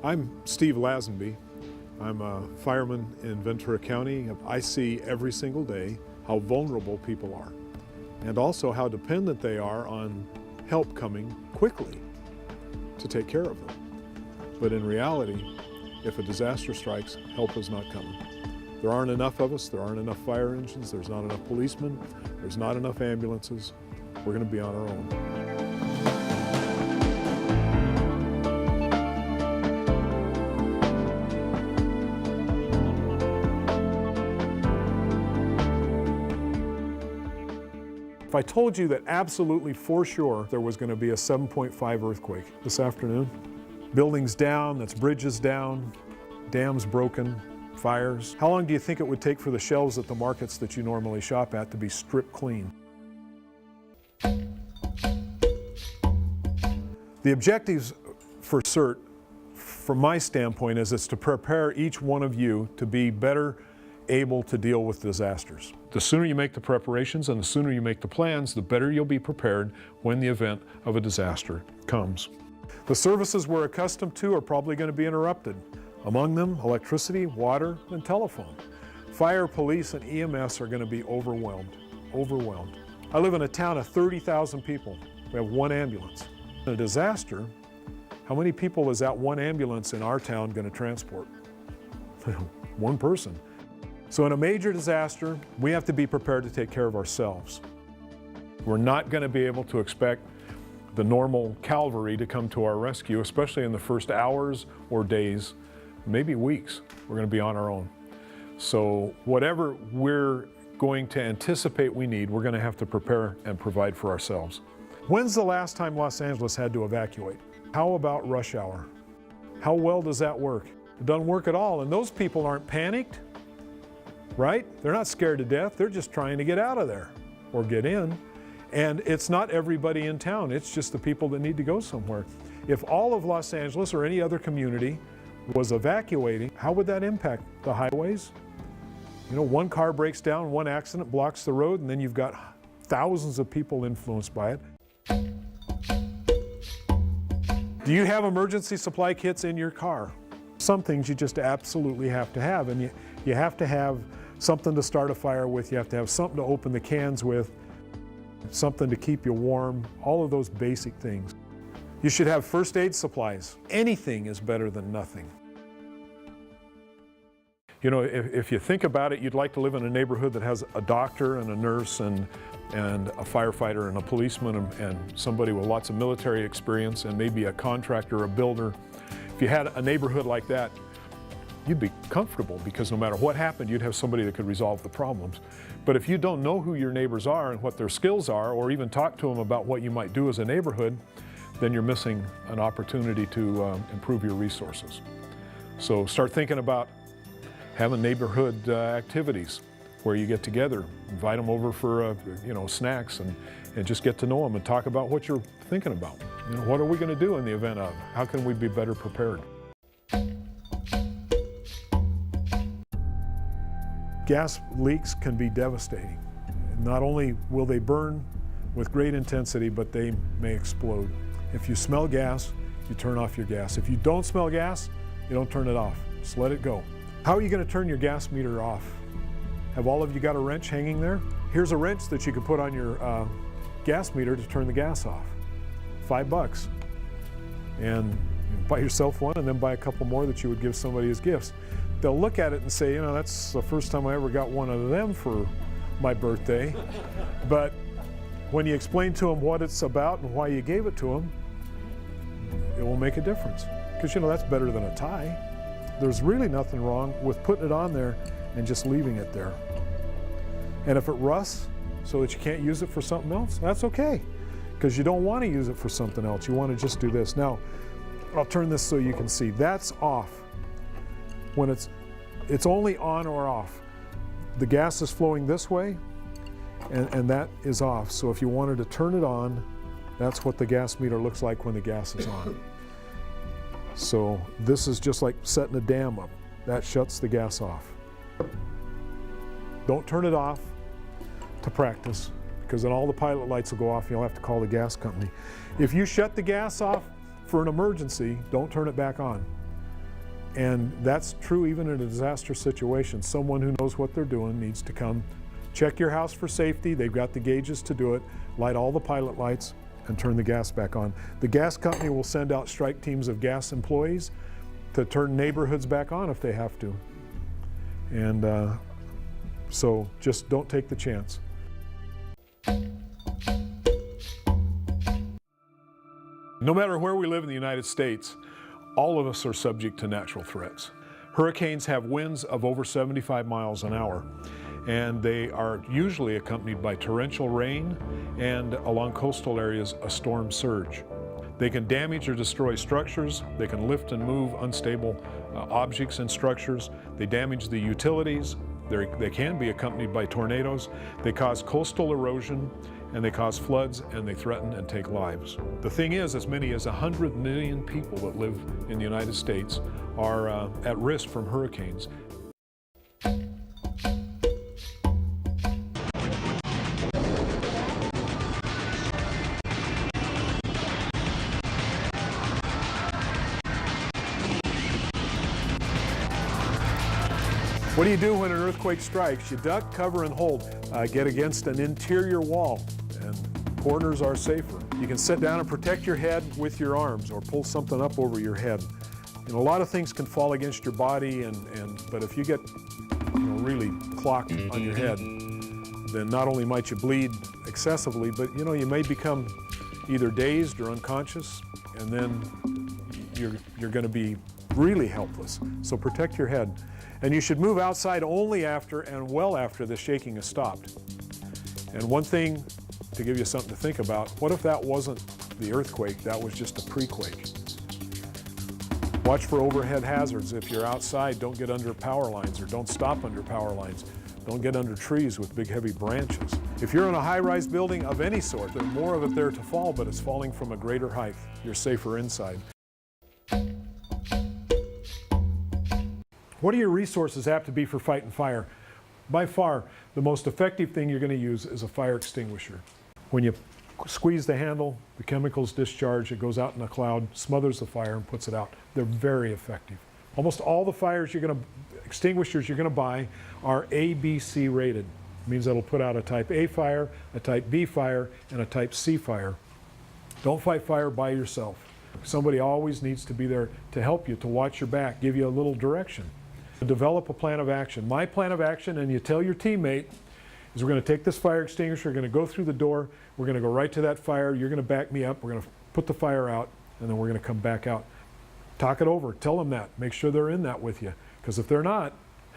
I'm Steve Lazenby. I'm a fireman in Ventura County. I see every single day how vulnerable people are and also how dependent they are on help coming quickly to take care of them. But in reality, if a disaster strikes, help is not coming. There aren't enough of us, there aren't enough fire engines, there's not enough policemen, there's not enough ambulances. We're going to be on our own. If I told you that absolutely for sure there was going to be a 7.5 earthquake this afternoon, buildings down, that's bridges down, dams broken, fires, how long do you think it would take for the shelves at the markets that you normally shop at to be stripped clean? The objectives for Cert, from my standpoint, is to prepare each one of you to be better able to deal with disasters. The sooner you make the preparations and the sooner you make the plans, the better you'll be prepared when the event of a disaster comes. The services we're accustomed to are probably going to be interrupted. Among them, electricity, water, and telephone. Fire, police, and EMS are going to be overwhelmed. I live in a town of 30,000 people. We have one ambulance. In a disaster, how many people is that one ambulance in our town going to transport? One person. So in a major disaster, we have to be prepared to take care of ourselves. We're not going to be able to expect the normal cavalry to come to our rescue, especially in the first hours or days, maybe weeks. We're going to be on our own. So whatever we're going to anticipate we need, we're going to have to prepare and provide for ourselves. When's the last time Los Angeles had to evacuate? How about rush hour? How well does that work? It doesn't work at all, and those people aren't panicked. Right? They're not scared to death, they're just trying to get out of there or get in. And it's not everybody in town, it's just the people that need to go somewhere. If all of Los Angeles or any other community was evacuating, how would that impact the highways? You know, one car breaks down, one accident blocks the road, and then you've got thousands of people influenced by it. Do you have emergency supply kits in your car? Some things you just absolutely have to have, and you have to have something to start a fire with, you have to have something to open the cans with, something to keep you warm, all of those basic things. You should have first aid supplies. Anything is better than nothing. You know, if you think about it, you'd like to live in a neighborhood that has a doctor and a nurse and a firefighter and a policeman and somebody with lots of military experience and maybe a contractor, a builder. If you had a neighborhood like that, you'd be comfortable because no matter what happened, you'd have somebody that could resolve the problems. But if you don't know who your neighbors are and what their skills are, or even talk to them about what you might do as a neighborhood, then you're missing an opportunity to improve your resources. So start thinking about having neighborhood activities where you get together, invite them over for snacks and just get to know them and talk about what you're thinking about. You know, what are we going to do in the event of? How can we be better prepared? Gas leaks can be devastating. Not only will they burn with great intensity, but they may explode. If you smell gas, you turn off your gas. If you don't smell gas, you don't turn it off. Just let it go. How are you going to turn your gas meter off? Have all of you got a wrench hanging there? Here's a wrench that you can put on your gas meter to turn the gas off. $5. And you buy yourself one and then buy a couple more that you would give somebody as gifts. They'll look at it and say, you know, that's the first time I ever got one of them for my birthday. But when you explain to them what it's about and why you gave it to them, it will make a difference. Because, you know, that's better than a tie. There's really nothing wrong with putting it on there and just leaving it there. And if it rusts so that you can't use it for something else, that's okay. Because you don't want to use it for something else. You want to just do this. Now, I'll turn this so you can see. That's off. When it's only on or off. The gas is flowing this way, and that is off. So if you wanted to turn it on, that's what the gas meter looks like when the gas is on. So this is just like setting a dam up. That shuts the gas off. Don't turn it off to practice, because then all the pilot lights will go off and you'll have to call the gas company. If you shut the gas off for an emergency, don't turn it back on. And that's true even in a disaster situation. Someone who knows what they're doing needs to come, check your house for safety. They've got the gauges to do it, light all the pilot lights, and turn the gas back on. The gas company will send out strike teams of gas employees to turn neighborhoods back on if they have to. And so just don't take the chance. No matter where we live in the United States, all of us are subject to natural threats. Hurricanes have winds of over 75 miles an hour, and they are usually accompanied by torrential rain and, along coastal areas, a storm surge. They can damage or destroy structures. They can lift and move unstable objects and structures. They damage the utilities. They can be accompanied by tornadoes. They cause coastal erosion, and they cause floods, and they threaten and take lives. The thing is, as many as 100 million people that live in the United States are at risk from hurricanes. What do you do when an earthquake strikes? You duck, cover, and hold. Get against an interior wall, and corners are safer. You can sit down and protect your head with your arms, or pull something up over your head. You know, a lot of things can fall against your body, but if you get really clocked on your head, then not only might you bleed excessively, but you may become either dazed or unconscious, and then you're going to be really helpless. So protect your head. And you should move outside only after and well after the shaking has stopped. And one thing to give you something to think about, what if that wasn't the earthquake, that was just a pre-quake? Watch for overhead hazards. If you're outside, don't get under power lines, or don't stop under power lines. Don't get under trees with big heavy branches. If you're in a high-rise building of any sort, there's more of it there to fall, but it's falling from a greater height. You're safer inside. What do your resources have to be for fighting fire? By far, the most effective thing you're going to use is a fire extinguisher. When you squeeze the handle, the chemicals discharge, it goes out in a cloud, smothers the fire, and puts it out. They're very effective. Almost all the extinguishers you're going to buy are A, B, C rated. It means that'll put out a type A fire, a type B fire, and a type C fire. Don't fight fire by yourself. Somebody always needs to be there to help you, to watch your back, give you a little direction. Develop a plan of action. My plan of action, and you tell your teammate, is we're going to take this fire extinguisher, we're going to go through the door, we're going to go right to that fire, you're going to back me up, we're going to put the fire out, and then we're going to come back out. Talk it over, tell them that, make sure they're in that with you, because if they're not,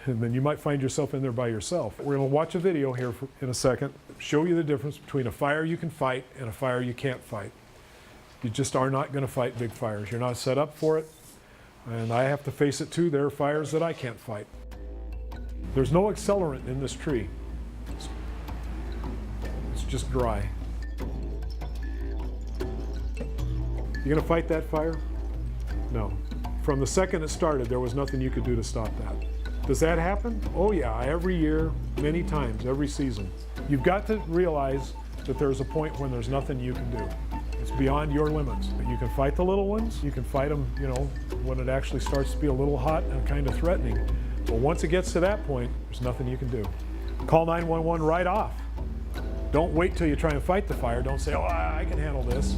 then you might find yourself in there by yourself. We're going to watch a video here in a second, show you the difference between a fire you can fight and a fire you can't fight. You just are not going to fight big fires. You're not set up for it. And I have to face it too, there are fires that I can't fight. There's no accelerant in this tree. It's just dry. You gonna fight that fire? No. From the second it started, there was nothing you could do to stop that. Does that happen? Oh yeah, every year, many times, every season. You've got to realize that there's a point when there's nothing you can do. It's beyond your limits. You can fight the little ones. You can fight them, when it actually starts to be a little hot and kind of threatening. But once it gets to that point, there's nothing you can do. Call 911 right off. Don't wait till you try and fight the fire. Don't say, oh, I can handle this.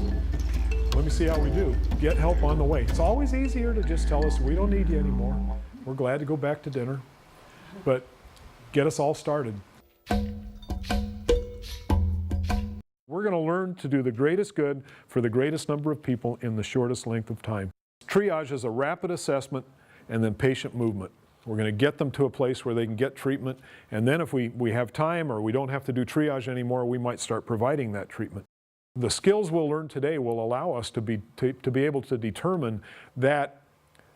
Let me see how we do. Get help on the way. It's always easier to just tell us we don't need you anymore. We're glad to go back to dinner. But get us all started. We're going to learn to do the greatest good for the greatest number of people in the shortest length of time. Triage is a rapid assessment and then patient movement. We're going to get them to a place where they can get treatment, and then if we have time or we don't have to do triage anymore, we might start providing that treatment. The skills we'll learn today will allow us to be able to determine that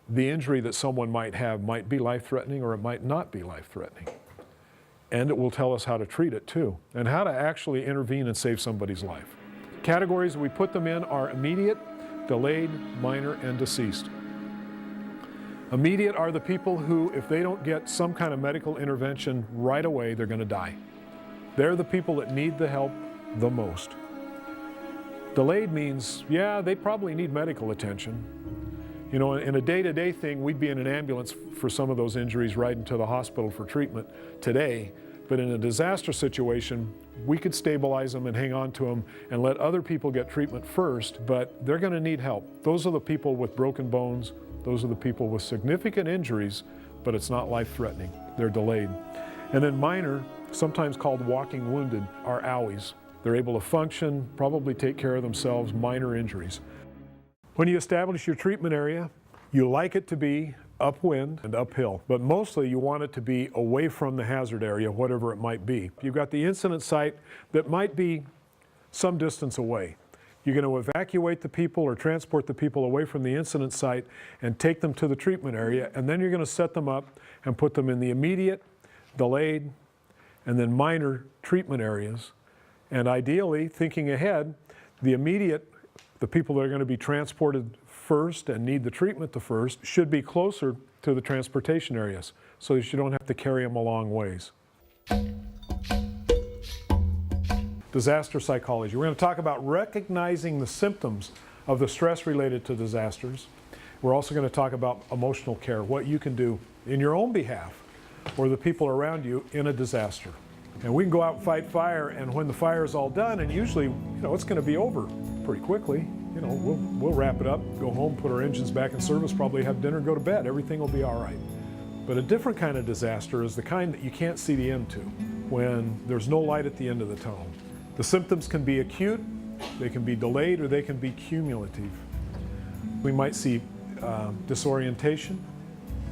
the injury that someone might have might be life-threatening or it might not be life-threatening. And it will tell us how to treat it too, and how to actually intervene and save somebody's life. Categories we put them in are immediate, delayed, minor, and deceased. Immediate are the people who, if they don't get some kind of medical intervention right away, they're going to die. They're the people that need the help the most. Delayed means, yeah, they probably need medical attention. You know, in a day-to-day thing, we'd be in an ambulance for some of those injuries riding to the hospital for treatment today. But in a disaster situation, we could stabilize them and hang on to them and let other people get treatment first, but they're going to need help. Those are the people with broken bones. Those are the people with significant injuries, but it's not life-threatening. They're delayed. And then minor, sometimes called walking wounded, are owies. They're able to function, probably take care of themselves, minor injuries. When you establish your treatment area, you like it to be upwind and uphill, but mostly you want it to be away from the hazard area, whatever it might be. You've got the incident site that might be some distance away. You're going to evacuate the people or transport the people away from the incident site and take them to the treatment area, and then you're going to set them up and put them in the immediate, delayed, and then minor treatment areas. And ideally, thinking ahead, the immediate, the people that are going to be transported first and need the treatment the first should be closer to the transportation areas so that you don't have to carry them a long ways. Disaster psychology. We're going to talk about recognizing the symptoms of the stress related to disasters. We're also going to talk about emotional care, what you can do in your own behalf or the people around you in a disaster. And we can go out and fight fire, and when the fire is all done, and usually, it's going to be over pretty quickly. We'll wrap it up, go home, put our engines back in service, probably have dinner, go to bed. Everything will be all right. But a different kind of disaster is the kind that you can't see the end to, when there's no light at the end of the tunnel. The symptoms can be acute, they can be delayed, or they can be cumulative. We might see disorientation,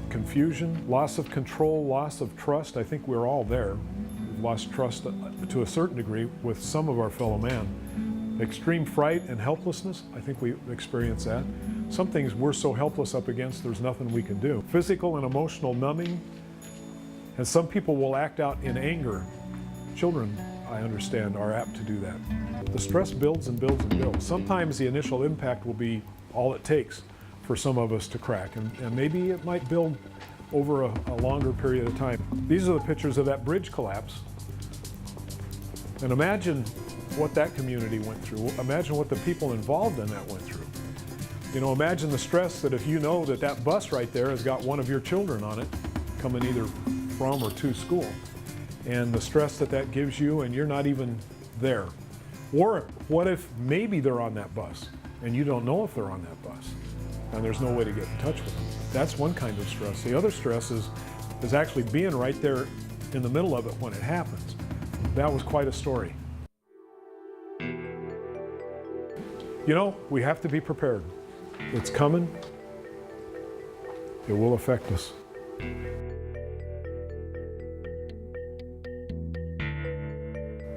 confusion, loss of control, loss of trust. I think we're all there. We've lost trust to a certain degree with some of our fellow man. Extreme fright and helplessness, I think we experience that. Some things we're so helpless up against, there's nothing we can do. Physical and emotional numbing, and some people will act out in anger. Children, I understand, are apt to do that. The stress builds and builds and builds. Sometimes the initial impact will be all it takes for some of us to crack, and maybe it might build over a longer period of time. These are the pictures of that bridge collapse. And imagine what that community went through. Imagine what the people involved in that went through. Imagine the stress that if you know that that bus right there has got one of your children on it, coming either from or to school, and the stress that that gives you and you're not even there. Or what if maybe they're on that bus and you don't know if they're on that bus and there's no way to get in touch with them? That's one kind of stress. The other stress is actually being right there in the middle of it when it happens. That was quite a story. We have to be prepared. It's coming. It will affect us.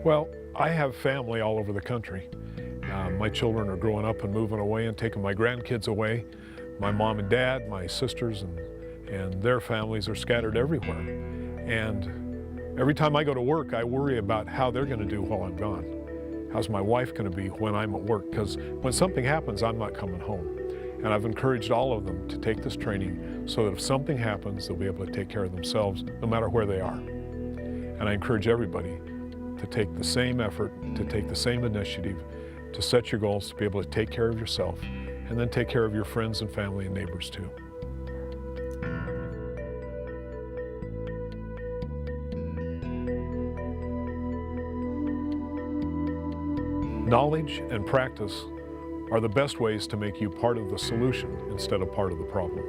Well, I have family all over the country. My children are growing up and moving away and taking my grandkids away. My mom and dad, my sisters, and their families are scattered everywhere. And every time I go to work, I worry about how they're going to do while I'm gone. How's my wife going to be when I'm at work? Because when something happens, I'm not coming home. And I've encouraged all of them to take this training so that if something happens, they'll be able to take care of themselves no matter where they are. And I encourage everybody to take the same effort, to take the same initiative, to set your goals, to be able to take care of yourself, and then take care of your friends and family and neighbors too. Knowledge and practice are the best ways to make you part of the solution instead of part of the problem.